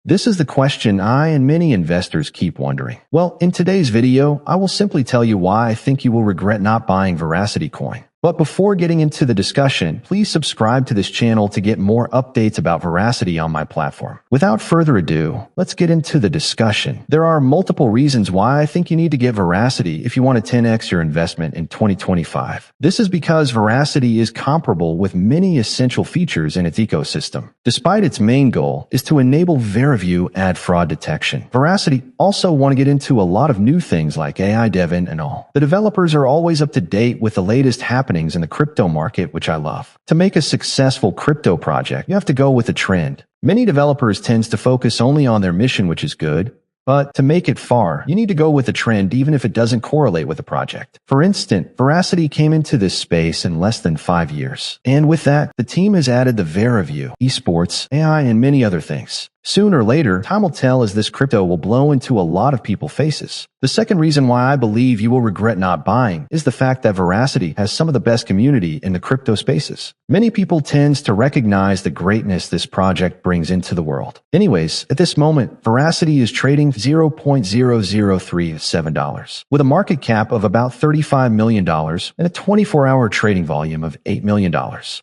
This is the question I and many investors keep wondering. Well, in today's video, I will simply tell you why I think you will regret not buying Verasity coin. But before getting into the discussion, please subscribe to this channel to get more updates about Verasity on my platform. Without further ado, let's get into the discussion. There are multiple reasons why I think you need to get Verasity if you want to 10x your investment in 2025. This is because Verasity is comparable with many essential features in its ecosystem. Despite its main goal is to enable VeraView ad fraud detection, Verasity also want to get into a lot of new things like AI Devin and all. The developers are always up to date with the latest happenings in the crypto market, which I love. To make a successful crypto project, you have to go with a trend. Many developers tend to focus only on their mission, which is good. But to make it far, you need to go with a trend even if it doesn't correlate with the project. For instance, Verasity came into this space in less than 5 years. And with that, the team has added the VeraView, esports, AI, and many other things. Sooner or later, time will tell as this crypto will blow into a lot of people's faces. The second reason why I believe you will regret not buying is the fact that Verasity has some of the best community in the crypto spaces. Many people tend to recognize the greatness this project brings into the world. Anyways, at this moment, Verasity is trading $0.0037 with a market cap of about $35 million and a 24-hour trading volume of $8 million.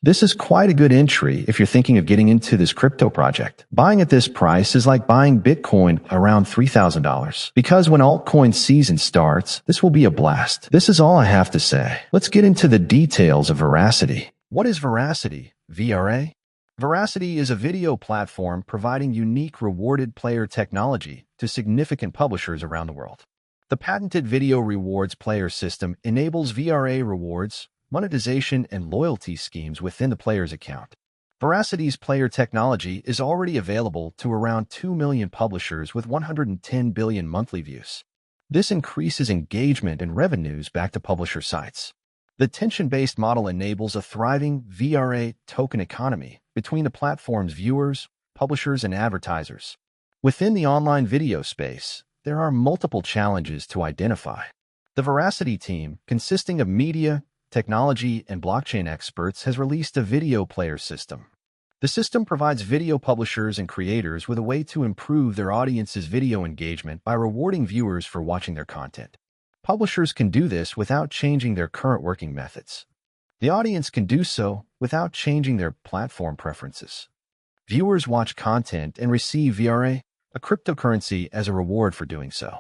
This is quite a good entry if you're thinking of getting into this crypto project. Buying at this price is like buying Bitcoin around $3,000. Because when altcoin season starts, this will be a blast. This is all I have to say. Let's get into the details of Verasity. What is Verasity? VRA? Verasity is a video platform providing unique rewarded player technology to significant publishers around the world. The patented video rewards player system enables VRA rewards, monetization, and loyalty schemes within the player's account. Veracity's player technology is already available to around 2 million publishers with 110 billion monthly views. This increases engagement and revenues back to publisher sites. The attention-based model enables a thriving VRA token economy between the platform's viewers, publishers, and advertisers. Within the online video space, there are multiple challenges to identify. The Verasity team, consisting of media, technology, and blockchain experts, has released a video player system. The system provides video publishers and creators with a way to improve their audience's video engagement by rewarding viewers for watching their content. Publishers can do this without changing their current working methods. The audience can do so without changing their platform preferences. Viewers watch content and receive VRA, a cryptocurrency, as a reward for doing so.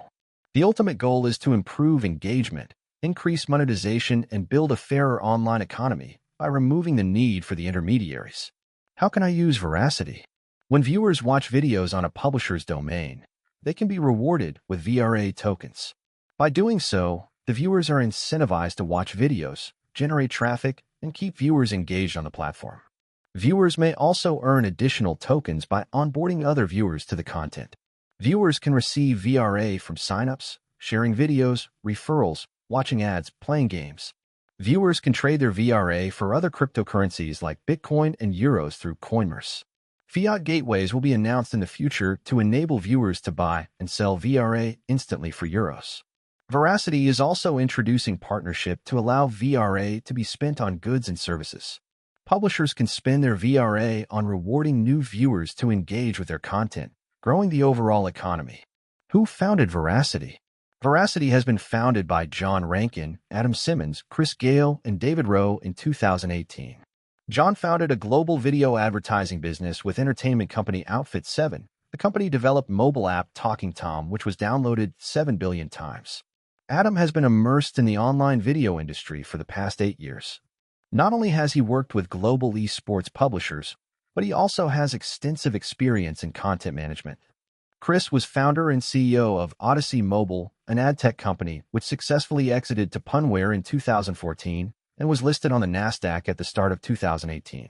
The ultimate goal is to improve engagement, increase monetization, and build a fairer online economy by removing the need for the intermediaries. How can I use Verasity? When viewers watch videos on a publisher's domain, they can be rewarded with VRA tokens. By doing so, the viewers are incentivized to watch videos, generate traffic, and keep viewers engaged on the platform. Viewers may also earn additional tokens by onboarding other viewers to the content. Viewers can receive VRA from signups, sharing videos, referrals, watching ads, playing games. Viewers can trade their VRA for other cryptocurrencies like Bitcoin and Euros through Coinmerce. Fiat gateways will be announced in the future to enable viewers to buy and sell VRA instantly for Euros. Verasity is also introducing partnership to allow VRA to be spent on goods and services. Publishers can spend their VRA on rewarding new viewers to engage with their content, growing the overall economy. Who founded Verasity? Verasity has been founded by John Rankin, Adam Simmons, Chris Gale, and David Rowe in 2018. John founded a global video advertising business with entertainment company Outfit 7. The company developed mobile app Talking Tom, which was downloaded 7 billion times. Adam has been immersed in the online video industry for the past 8 years. Not only has he worked with global esports publishers, but he also has extensive experience in content management. Chris was founder and CEO of Odyssey Mobile, an ad tech company which successfully exited to Punware in 2014 and was listed on the Nasdaq at the start of 2018.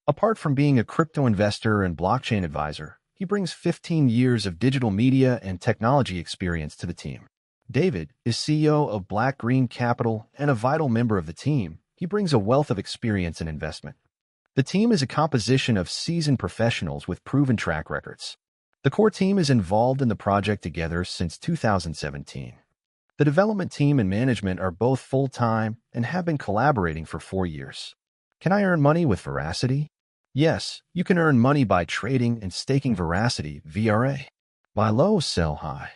Apart from being a crypto investor and blockchain advisor, he brings 15 years of digital media and technology experience to the team. David is CEO of Black Green Capital and a vital member of the team. He brings a wealth of experience in investment. The team is a composition of seasoned professionals with proven track records. The core team is involved in the project together since 2017. The development team and management are both full-time and have been collaborating for 4 years. Can I earn money with Verasity? Yes, you can earn money by trading and staking Veracity, VRA. Buy low, sell high.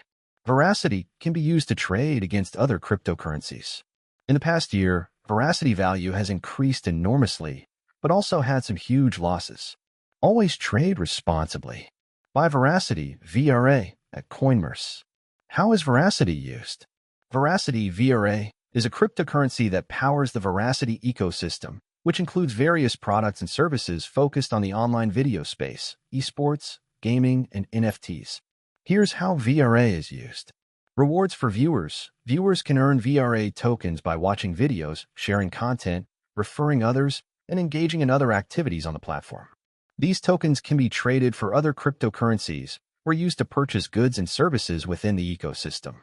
Veracity can be used to trade against other cryptocurrencies. In the past year, Veracity value has increased enormously, but also had some huge losses. Always trade responsibly. Buy Veracity, VRA, at CoinMerce. How is Veracity used? Veracity, VRA, is a cryptocurrency that powers the Veracity ecosystem, which includes various products and services focused on the online video space, esports, gaming, and NFTs. Here's how VRA is used. Rewards for viewers. Viewers can earn VRA tokens by watching videos, sharing content, referring others, and engaging in other activities on the platform. These tokens can be traded for other cryptocurrencies or used to purchase goods and services within the ecosystem.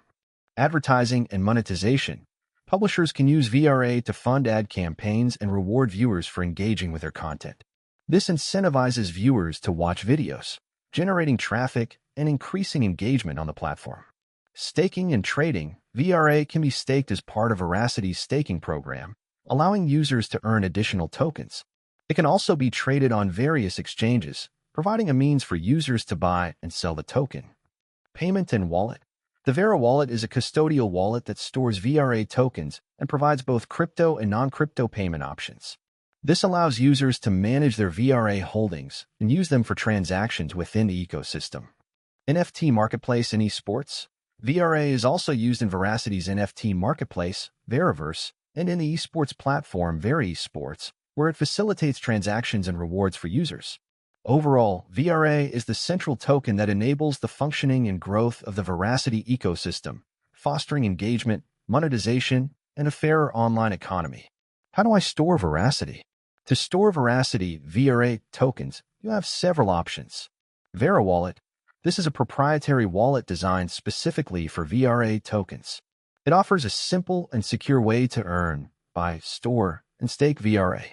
Advertising and monetization. Publishers can use VRA to fund ad campaigns and reward viewers for engaging with their content. This incentivizes viewers to watch videos, generating traffic and increasing engagement on the platform. Staking and trading. VRA can be staked as part of Veracity's staking program, allowing users to earn additional tokens. It can also be traded on various exchanges, providing a means for users to buy and sell the token. Payment and wallet. The VeraWallet is a custodial wallet that stores VRA tokens and provides both crypto and non-crypto payment options. This allows users to manage their VRA holdings and use them for transactions within the ecosystem. NFT marketplace in esports. VRA is also used in Veracity's NFT marketplace, Veriverse, and in the esports platform VeraEsports, where it facilitates transactions and rewards for users. Overall, VRA is the central token that enables the functioning and growth of the Veracity ecosystem, fostering engagement, monetization, and a fairer online economy. How do I store Veracity? To store Veracity VRA tokens, you have several options. VeraWallet. This is a proprietary wallet designed specifically for VRA tokens. It offers a simple and secure way to earn, buy, store, and stake VRA.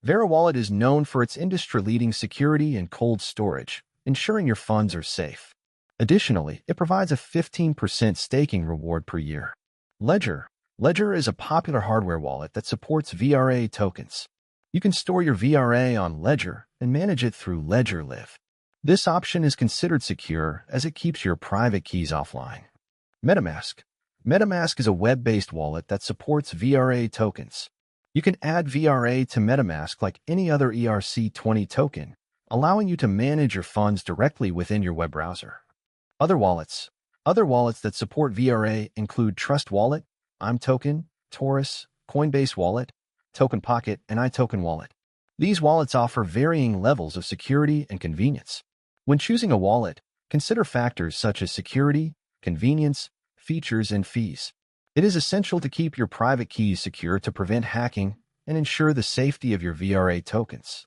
VeraWallet is known for its industry-leading security and cold storage, ensuring your funds are safe. Additionally, it provides a 15% staking reward per year. Ledger. Ledger is a popular hardware wallet that supports VRA tokens. You can store your VRA on Ledger and manage it through Ledger Live. This option is considered secure as it keeps your private keys offline. MetaMask. MetaMask is a web-based wallet that supports VRA tokens. You can add VRA to MetaMask like any other ERC20 token, allowing you to manage your funds directly within your web browser. Other wallets. Other wallets that support VRA include Trust Wallet, ImToken, Taurus, Coinbase Wallet, Token Pocket, and iToken Wallet. These wallets offer varying levels of security and convenience. When choosing a wallet, consider factors such as security, convenience, features, and fees. It is essential to keep your private keys secure to prevent hacking and ensure the safety of your VRA tokens.